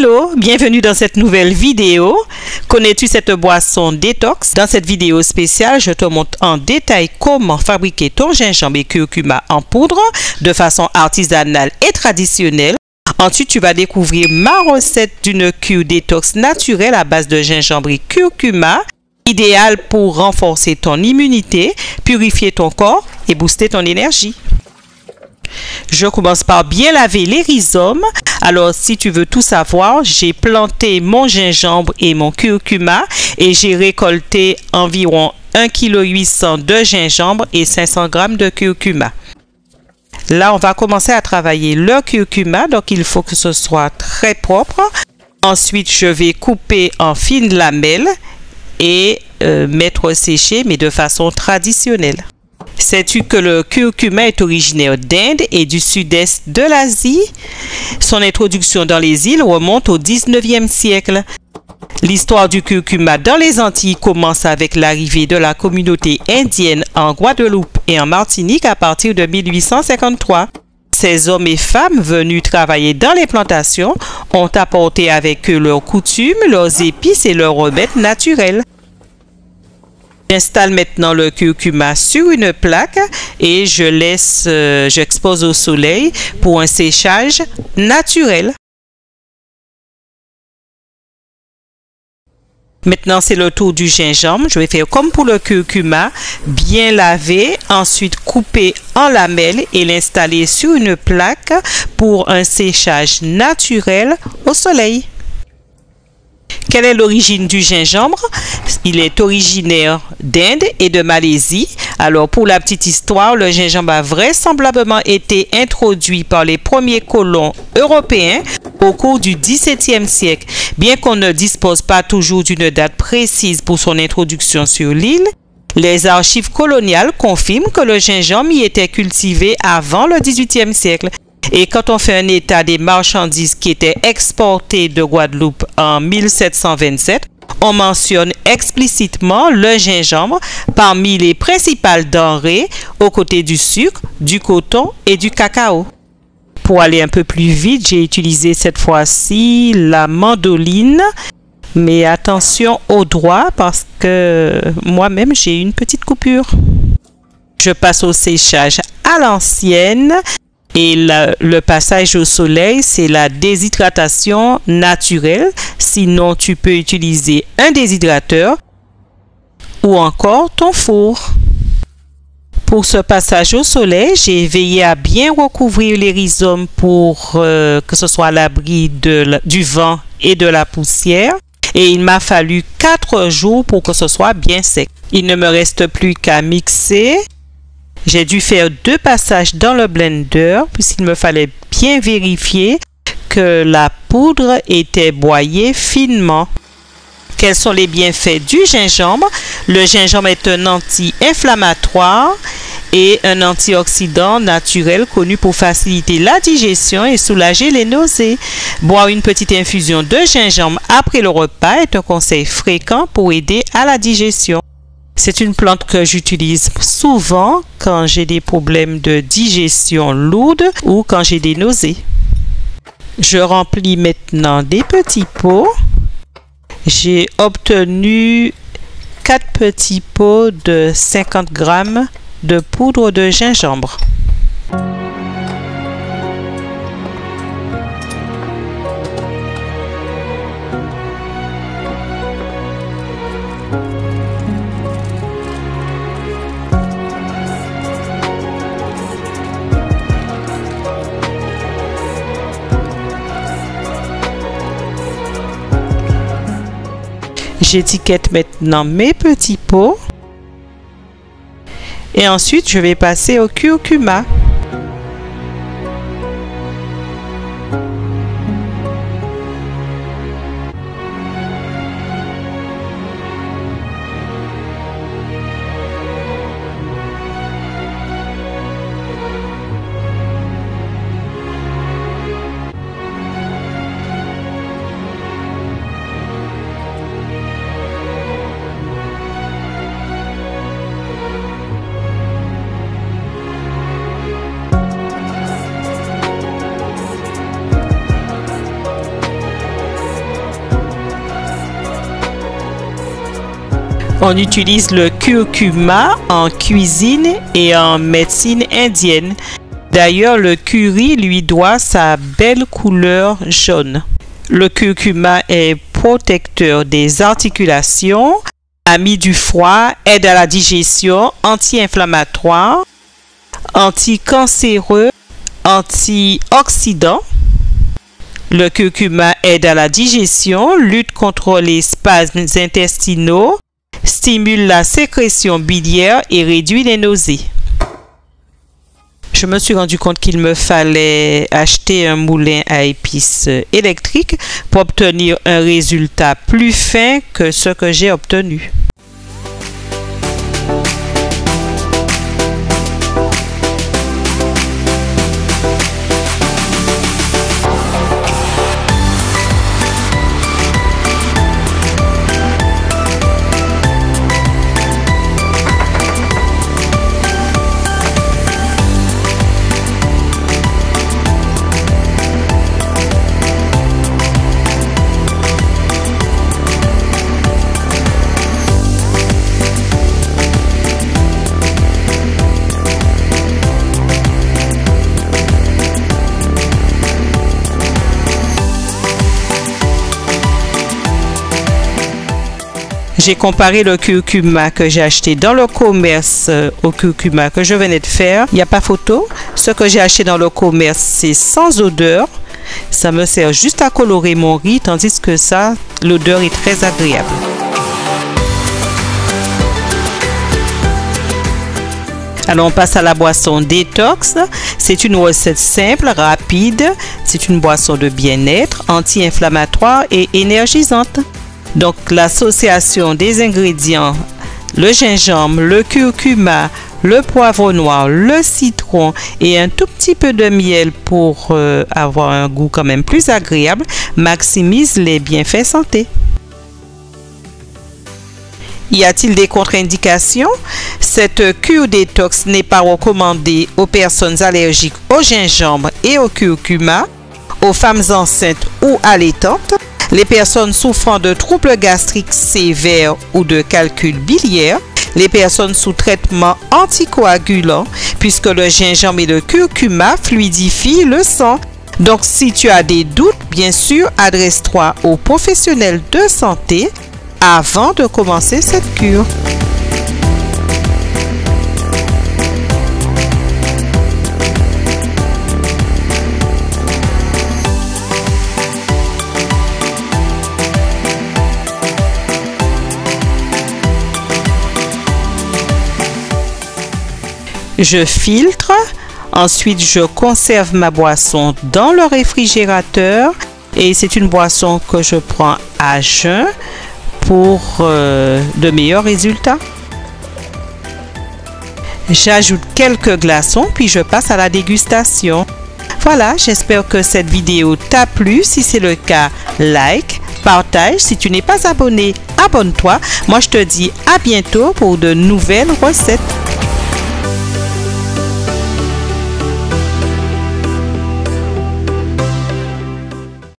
Hello, bienvenue dans cette nouvelle vidéo. Connais-tu cette boisson détox? Dans cette vidéo spéciale, je te montre en détail comment fabriquer ton gingembre et curcuma en poudre de façon artisanale et traditionnelle. Ensuite, tu vas découvrir ma recette d'une cure détox naturelle à base de gingembre et curcuma, idéale pour renforcer ton immunité, purifier ton corps et booster ton énergie. Je commence par bien laver les rhizomes. Alors, si tu veux tout savoir, j'ai planté mon gingembre et mon curcuma et j'ai récolté environ 1,8 kg de gingembre et 500 g de curcuma. Là, on va commencer à travailler le curcuma, donc il faut que ce soit très propre. Ensuite, je vais couper en fines lamelles et mettre sécher, mais de façon traditionnelle. Sais-tu que le curcuma est originaire d'Inde et du sud-est de l'Asie? Son introduction dans les îles remonte au 19e siècle. L'histoire du curcuma dans les Antilles commence avec l'arrivée de la communauté indienne en Guadeloupe et en Martinique à partir de 1853. Ces hommes et femmes venus travailler dans les plantations ont apporté avec eux leurs coutumes, leurs épices et leurs remèdes naturels. J'installe maintenant le curcuma sur une plaque et j'expose au soleil pour un séchage naturel. Maintenant, c'est le tour du gingembre. Je vais faire comme pour le curcuma, bien laver, ensuite couper en lamelles et l'installer sur une plaque pour un séchage naturel au soleil. Quelle est l'origine du gingembre? Il est originaire d'Inde et de Malaisie. Alors, pour la petite histoire, le gingembre a vraisemblablement été introduit par les premiers colons européens au cours du XVIIe siècle. Bien qu'on ne dispose pas toujours d'une date précise pour son introduction sur l'île, les archives coloniales confirment que le gingembre y était cultivé avant le XVIIIe siècle. Et quand on fait un état des marchandises qui étaient exportées de Guadeloupe en 1727, on mentionne explicitement le gingembre parmi les principales denrées aux côtés du sucre, du coton et du cacao. Pour aller un peu plus vite, j'ai utilisé cette fois-ci la mandoline. Mais attention au doigt parce que moi-même j'ai une petite coupure. Je passe au séchage à l'ancienne. Et le passage au soleil, c'est la déshydratation naturelle. Sinon, tu peux utiliser un déshydrateur ou encore ton four. Pour ce passage au soleil, j'ai veillé à bien recouvrir les rhizomes pour que ce soit à l'abri du vent et de la poussière. Et il m'a fallu 4 jours pour que ce soit bien sec. Il ne me reste plus qu'à mixer. J'ai dû faire 2 passages dans le blender puisqu'il me fallait bien vérifier que la poudre était broyée finement. Quels sont les bienfaits du gingembre? Le gingembre est un anti-inflammatoire et un antioxydant naturel connu pour faciliter la digestion et soulager les nausées. Boire une petite infusion de gingembre après le repas est un conseil fréquent pour aider à la digestion. C'est une plante que j'utilise souvent quand j'ai des problèmes de digestion lourde ou quand j'ai des nausées. Je remplis maintenant des petits pots. J'ai obtenu 4 petits pots de 50 g de poudre de gingembre. J'étiquette maintenant mes petits pots et ensuite je vais passer au curcuma. On utilise le curcuma en cuisine et en médecine indienne. D'ailleurs, le curry lui doit sa belle couleur jaune. Le curcuma est protecteur des articulations, ami du foie, aide à la digestion, anti-inflammatoire, anti-cancéreux, antioxydant. Le curcuma aide à la digestion, lutte contre les spasmes intestinaux, stimule la sécrétion biliaire et réduit les nausées. Je me suis rendu compte qu'il me fallait acheter un moulin à épices électrique pour obtenir un résultat plus fin que ce que j'ai obtenu. J'ai comparé le curcuma que j'ai acheté dans le commerce au curcuma que je venais de faire. Il n'y a pas photo. Ce que j'ai acheté dans le commerce, c'est sans odeur. Ça me sert juste à colorer mon riz, tandis que ça, l'odeur est très agréable. Alors on passe à la boisson détox. C'est une recette simple, rapide. C'est une boisson de bien-être, anti-inflammatoire et énergisante. Donc l'association des ingrédients, le gingembre, le curcuma, le poivre noir, le citron et un tout petit peu de miel pour avoir un goût quand même plus agréable, maximise les bienfaits santé. Y a-t-il des contre-indications? Cette cure détox n'est pas recommandée aux personnes allergiques au gingembre et au curcuma, aux femmes enceintes ou allaitantes, les personnes souffrant de troubles gastriques sévères ou de calcul biliaire, les personnes sous traitement anticoagulant, puisque le gingembre et le curcuma fluidifient le sang. Donc, si tu as des doutes, bien sûr, adresse-toi aux professionnels de santé avant de commencer cette cure. Je filtre, ensuite je conserve ma boisson dans le réfrigérateur et c'est une boisson que je prends à jeun pour de meilleurs résultats. J'ajoute quelques glaçons puis je passe à la dégustation. Voilà, j'espère que cette vidéo t'a plu. Si c'est le cas, like, partage. Si tu n'es pas abonné, abonne-toi. Moi je te dis à bientôt pour de nouvelles recettes.